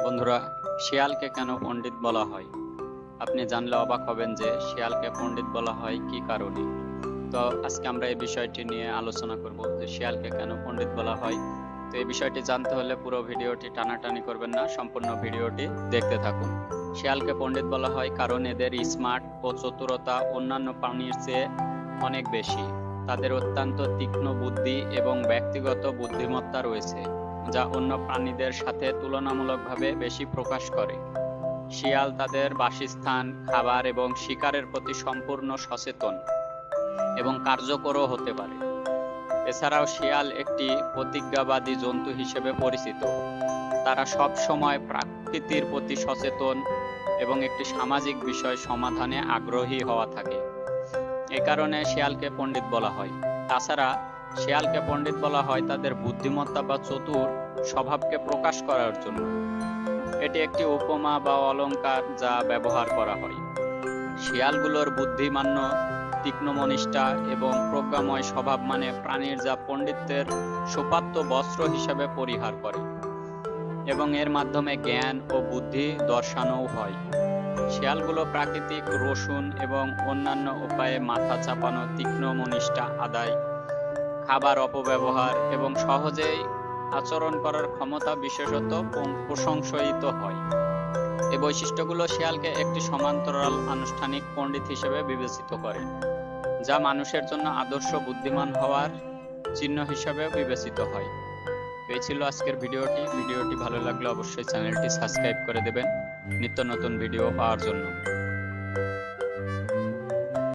বন্ধুরা, শিয়ালকে কেন পণ্ডিত বলা হয়? আপনি জানলে অবাক হবেন যে শিয়ালকে পণ্ডিত বলা হয় কি কারণে। তো আজকে আমরা এই বিষয়টি নিয়ে আলোচনা করব যে শিয়ালকে কেন পণ্ডিত বলা হয়। তো এই বিষয়টি জানতে হলে পুরো ভিডিওটি টানাটানি করবেন না, সম্পূর্ণ ভিডিওটি দেখতে থাকুন। শিয়ালকে পণ্ডিত বলা হয় কারণ এদের স্মার্ট ও চতুরতা অন্যান্য প্রাণীর চেয়ে অনেক বেশি। তাদের অত্যন্ত তীক্ষ্ণ বুদ্ধি এবং ব্যক্তিগত বুদ্ধিমত্তা রয়েছে, যা অন্য প্রাণীদের সাথে তুলনামূলকভাবে বেশি প্রকাশ করে। শিয়াল তাদের বাসস্থান, খাবার এবং শিকারের প্রতি সম্পূর্ণ সচেতন এবং কার্যকরও হতে পারে। এছাড়াও শিয়াল একটি প্রতিজ্ঞাবাদী জন্তু হিসেবে পরিচিত। তারা সব সময় প্রকৃতির প্রতি সচেতন এবং একটি সামাজিক বিষয় সমাধানে আগ্রহী হওয়া থাকে। এ কারণে শিয়ালকে পণ্ডিত বলা হয়। তাছাড়া শিয়ালকে পণ্ডিত বলা হয় তাদের বুদ্ধিমত্তা বা চতুর স্বভাবকে প্রকাশ করার জন্য। এটি একটি উপমা বা অলংকার যা ব্যবহার করা হয়। শিয়ালগুলোর বুদ্ধিমান্য, তীক্ষ্ণমনিষ্ঠা এবং প্রজ্ঞাময় স্বভাব মানে প্রাণীর যা পণ্ডিতের সুপাত্য বস্ত্র হিসাবে পরিহার করে এবং এর মাধ্যমে জ্ঞান ও বুদ্ধি দর্শানোও হয়। শিয়ালগুলো প্রাকৃতিক রসুন এবং অন্যান্য উপায়ে মাথা চাপানো, তীক্ষ্ণমনিষ্ঠা আদায়, খাবার অপব্যবহার এবং সহজেই আচরণ করার ক্ষমতা বিশেষত প্রশংসিত হয়। এই বৈশিষ্ট্যগুলো শিয়ালকে একটি সমান্তরাল আনুষ্ঠানিক পণ্ডিত হিসেবে বিবেচিত করে, যা মানুষের জন্য আদর্শ বুদ্ধিমান হওয়ার চিহ্ন হিসেবে বিবেচিত হয়। এই ছিল আজকের ভিডিওটি ভালো লাগলে অবশ্যই চ্যানেলটি সাবস্ক্রাইব করে দেবেন নিত্য নতুন ভিডিও পাওয়ার জন্য।